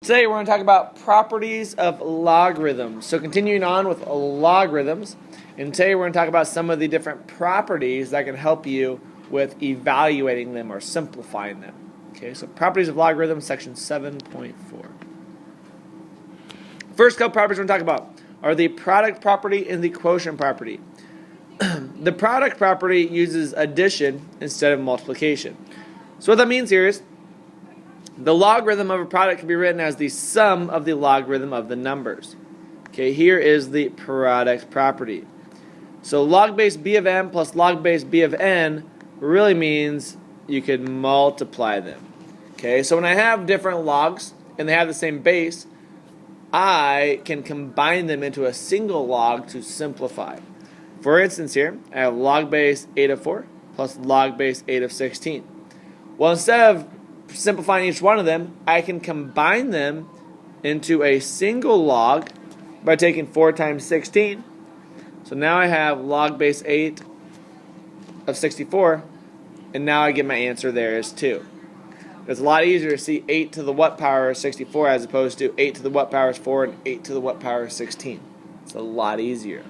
Today we're going to talk about properties of logarithms. So continuing on with logarithms, and today we're going to talk about some of the different properties that can help you with evaluating them or simplifying them. Okay, so properties of logarithms, section 7.4. First couple properties we're going to talk about are the product property and the quotient property. The product property uses addition instead of multiplication. So what that means here is the logarithm of a product can be written as the sum of the logarithm of the numbers. Okay, here is the product property. So log base b of m plus log base b of n really means you could multiply them. Okay, so when I have different logs and they have the same base, I can combine them into a single log to simplify. For instance here, I have log base 8 of 4 plus log base 8 of 16. Well, instead of simplifying each one of them, I can combine them into a single log by taking 4 times 16. So now I have log base 8 of 64, and now I get my answer there as 2. It's a lot easier to see 8 to the what power is 64 as opposed to 8 to the what power is 4 and 8 to the what power is 16. It's a lot easier.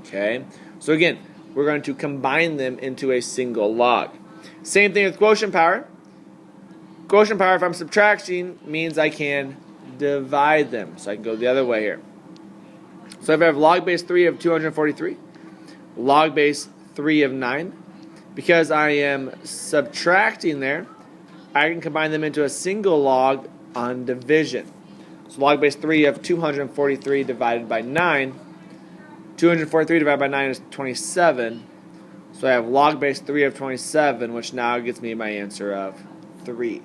Okay, so again, we're going to combine them into a single log. Same thing with quotient power. Quotient power, if I'm subtracting, means I can divide them. So I can go the other way here. So if I have log base 3 of 243, log base 3 of 9, because I am subtracting there, I can combine them into a single log on division. So log base 3 of 243 divided by 9, 243 divided by 9 is 27. So I have log base 3 of 27, which now gets me my answer of 3.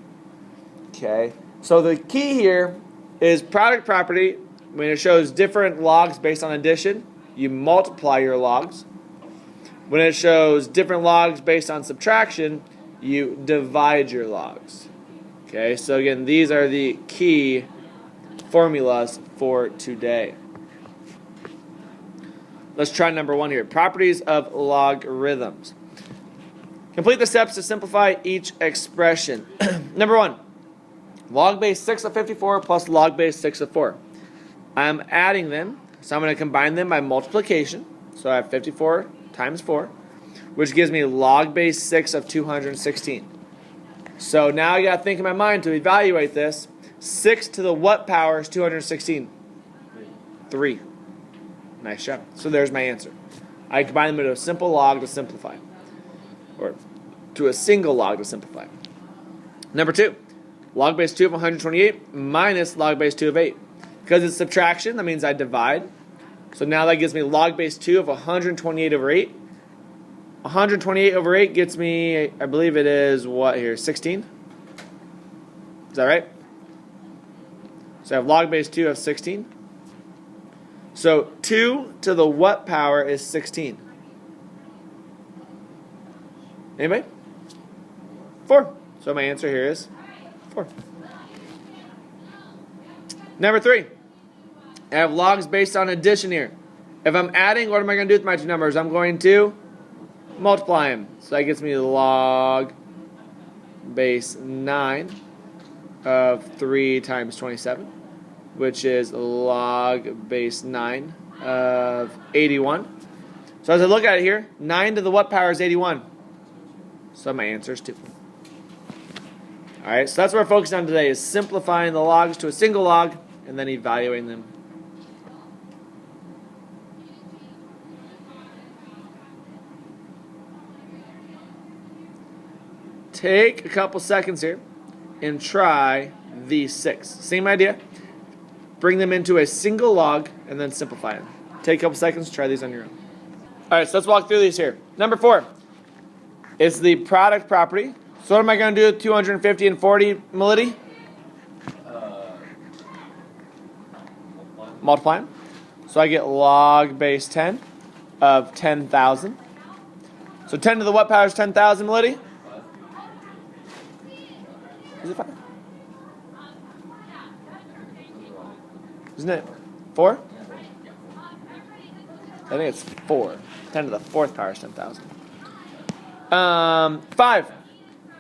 Okay, so the key here is product property. When it shows different logs based on addition, you multiply your logs. When it shows different logs based on subtraction, you divide your logs. Okay, so again, these are the key formulas for today. Let's try number 1 here. Properties of logarithms. Complete the steps to simplify each expression. Number 1. Log base 6 of 54 plus log base 6 of 4. I'm adding them, so I'm going to combine them by multiplication. So I have 54 times 4, which gives me log base 6 of 216. So now I got to think in my mind to evaluate this. 6 to the what power is 216? 3. Nice job. So there's my answer. I combine them into a simple log to simplify. Or to a single log to simplify. Number 2. Log base 2 of 128 minus log base 2 of 8. Because it's subtraction, that means I divide. So now that gives me log base 2 of 128 over 8. 128 over 8 gets me, I believe it is, what here, 16? Is that right? So I have log base 2 of 16. So 2 to the what power is 16? Anybody? 4. So my answer here is 4. Number 3. I have logs based on addition here. If I'm adding, what am I going to do with my two numbers? I'm going to multiply them. So that gets me log base 9 of 3 times 27, which is log base 9 of 81. So as I look at it here, 9 to the what power is 81? So my answer is 2. Alright, so that's what we're focusing on today, is simplifying the logs to a single log and then evaluating them. Take a couple seconds here and try these 6. Same idea. Bring them into a single log and then simplify them. Take a couple seconds, try these on your own. Alright, so let's walk through these here. Number 4 is the product property. So what am I going to do with 250 and 40, Melody? Multiply them. So I get log base 10 of 10,000. So 10 to the what power is 10,000, Melody? Is it 5? Isn't it 4? I think it's 4. 10 to the 4th power is 10,000. 5.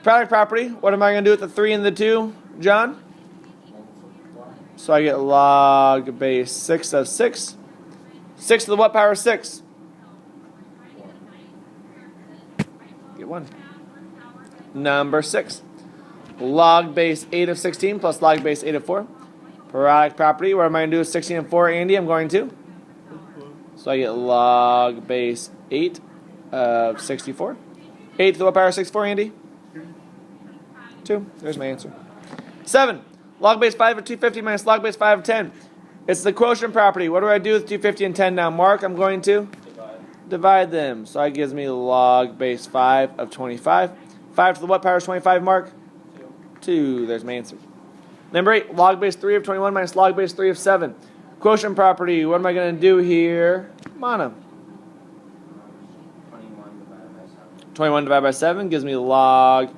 Product property. What am I going to do with the 3 and the 2, John? So I get log base 6 of 6. 6 to the what power 6? Get 1. Number 6. Log base 8 of 16 plus log base 8 of 4. Periodic property. What am I going to do with 16 and 4, Andy? I'm going to. So I get log base 8 of 64. 8 to the what power 64, Andy? 2. There's my answer. 7. Log base 5 of 250 minus log base 5 of 10. It's the quotient property. What do I do with 250 and 10 now? Mark, I'm going to divide them. So that gives me log base 5 of 25. 5 to the what power is 25, Mark? 2. There's my answer. Number 8, log base 3 of 21 minus log base 3 of 7. Quotient property. What am I going to do here? Mono. 21 divided by 7 gives me log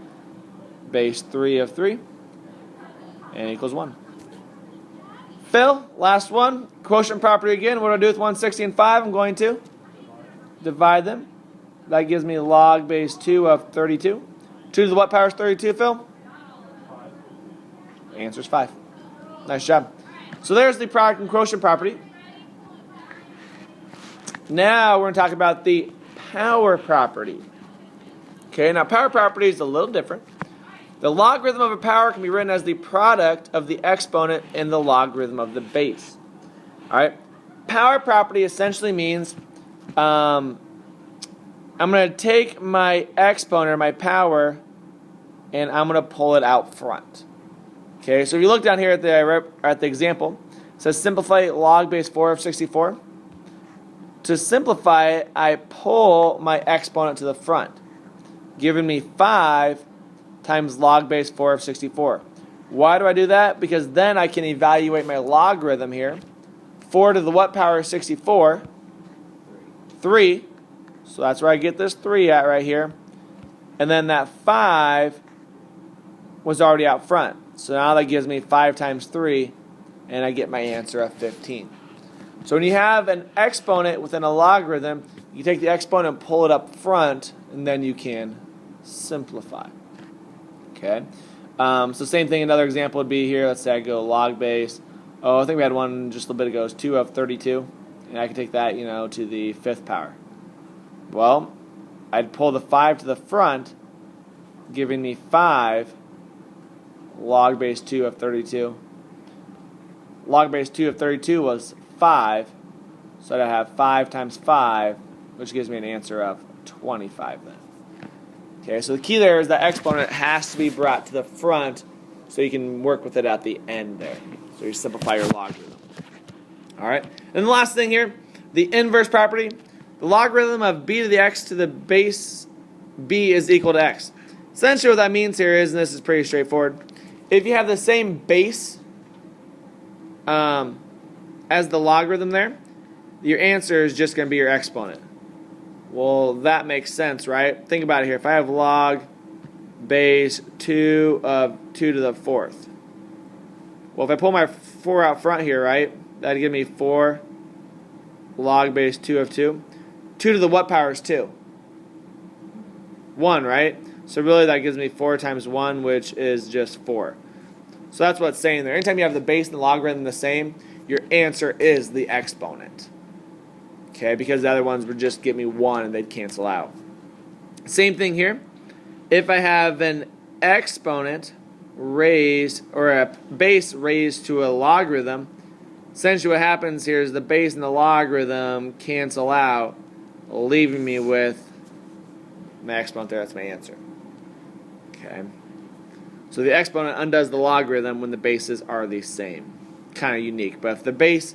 base 3 of 3. And equals 1. Phil, last one. Quotient property again. What do I do with 160 and 5? I'm going to divide them. That gives me log base 2 of 32. 2 to the what power is 32, Phil? The answer is 5. Nice job. So there's the product and quotient property. Now we're going to talk about the power property. Okay, now power property is a little different. The logarithm of a power can be written as the product of the exponent and the logarithm of the base. All right. Power property essentially means I'm going to take my exponent, or my power, and I'm going to pull it out front. Okay, so if you look down here at the example, it says simplify log base 4 of 64. To simplify it, I pull my exponent to the front, giving me 5 times log base 4 of 64. Why do I do that? Because then I can evaluate my logarithm here. 4 to the what power is 64? 3. So that's where I get this 3 at right here. And then that 5 was already out front. So now that gives me 5 times 3, and I get my answer of 15. So when you have an exponent within a logarithm, you take the exponent and pull it up front, and then you can simplify. Okay, so same thing, another example would be here. Let's say I go log base. I think we had one just a little bit ago. It's 2 of 32. And I can take that, to the 5th power. Well, I'd pull the 5 to the front, giving me 5 log base 2 of 32. Log base 2 of 32 was 5. So I'd have 5 times 5, which gives me an answer of 25 then. Okay, so the key there is that exponent has to be brought to the front so you can work with it at the end there. So you simplify your logarithm. All right, and the last thing here, the inverse property. The logarithm of b to the x to the base b is equal to x. Essentially what that means here is, and this is pretty straightforward, if you have the same base as the logarithm there, your answer is just going to be your exponent. Well, that makes sense, right? Think about it here. If I have log base 2 of 2 to the 4th. Well, if I pull my 4 out front here, right, that'd give me 4 log base 2 of 2. 2 to the what power is 2? 1, right? So really that gives me 4 times 1, which is just 4. So that's what it's saying there. Anytime you have the base and the logarithm the same, your answer is the exponent. Okay, because the other ones would just give me 1 and they'd cancel out. Same thing here. If I have an exponent raised, or a base raised to a logarithm, essentially what happens here is the base and the logarithm cancel out, leaving me with my exponent there. That's my answer. Okay. So the exponent undoes the logarithm when the bases are the same. Kind of unique. But if the base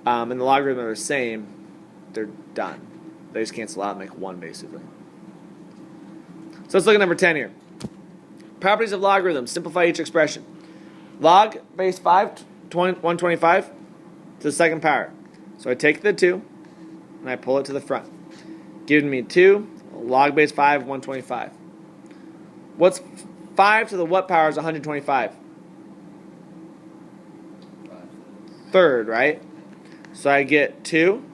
and the logarithm are the same, they're done. They just cancel out and make 1 basically. So let's look at number 10 here. Properties of logarithms. Simplify each expression. Log base 5, 125 to the 2nd power. So I take the 2 and I pull it to the front, giving me 2 log base 5, 125. What's 5 to the what power is 125? 3rd, right? So I get 2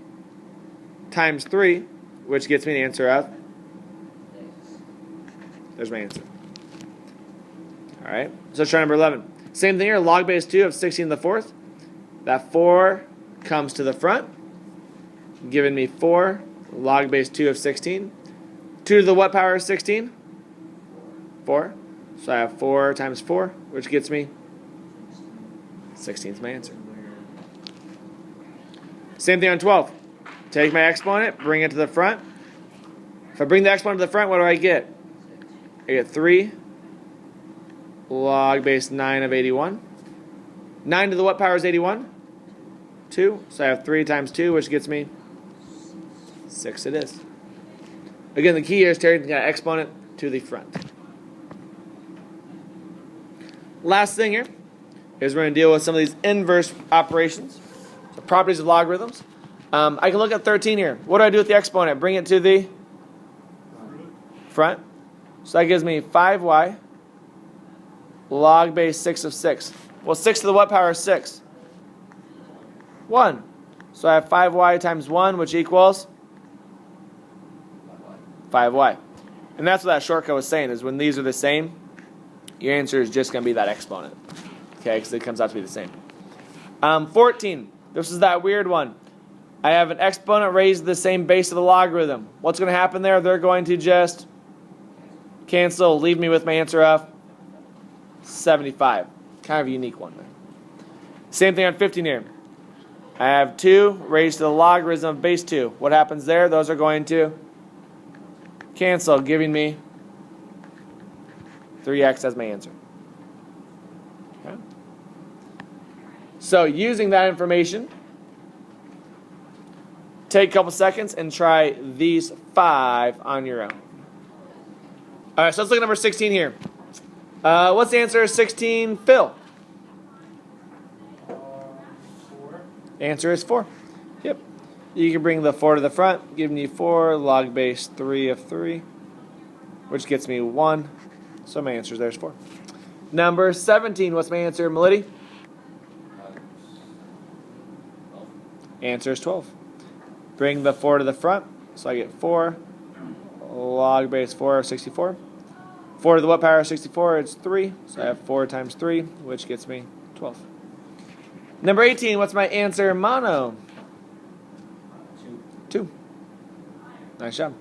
times 3, which gets me the answer of, there's my answer. Alright, so let's try number 11. Same thing here, log base 2 of 16 to the fourth. That 4 comes to the front, giving me 4 log base 2 of 16. 2 to the what power is 16? 4. So I have 4 times 4, which gets me 16 is my answer. Same thing on 12. Take my exponent, bring it to the front. If I bring the exponent to the front, what do I get? I get 3 log base 9 of 81. 9 to the what power is 81? 2. So I have 3 times 2, which gets me 6 it is. Again, the key here is taking that exponent to the front. Last thing here is we're going to deal with some of these inverse operations. So properties of logarithms. I can look at 13 here. What do I do with the exponent? Bring it to the front. So that gives me 5y log base 6 of 6. Well, 6 to the what power is 6? 1. So I have 5y times 1, which equals 5y. And that's what that shortcut was saying, is when these are the same, your answer is just going to be that exponent. Okay, because it comes out to be the same. 14. This is that weird one. I have an exponent raised to the same base of the logarithm. What's going to happen there? They're going to just cancel, leave me with my answer of 75. Kind of a unique one there. Same thing on 15 here. I have 2 raised to the logarithm of base 2. What happens there? Those are going to cancel, giving me 3x as my answer. Okay. So using that information, take a couple seconds and try these 5 on your own. All right, so let's look at number 16 here. What's the answer of 16, Phil? 4. The answer is 4. Yep. You can bring the 4 to the front, giving you 4 log base 3 of 3, which gets me 1. So my answer is 4. Number 17, what's my answer, Melody? 12. Answer is 12. Bring the 4 to the front, so I get 4 log base 4 of 64. 4 to the what power of 64? It's 3. So I have 4 times 3, which gets me 12. Number 18, what's my answer, Mono? 2. Nice job.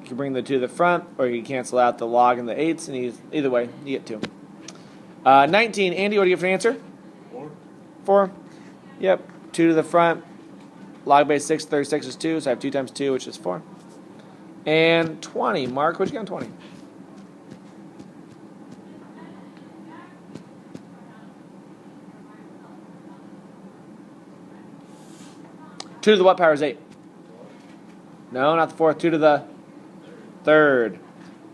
You can bring the 2 to the front, or you can cancel out the log and the 8s, and either way, you get 2. 19, Andy, what do you get for an answer? 4. 4. Yep. 2 to the front. Log base 6, 36 is 2, so I have 2 times 2, which is 4. And 20. Mark, what you got on 20? 2 to the what power is 8? No, not the 4th. 2 to the 3rd.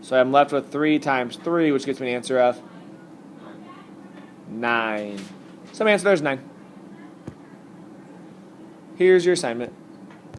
So I'm left with 3 times 3, which gets me an answer of 9. So my answer there is 9. Here's your assignment.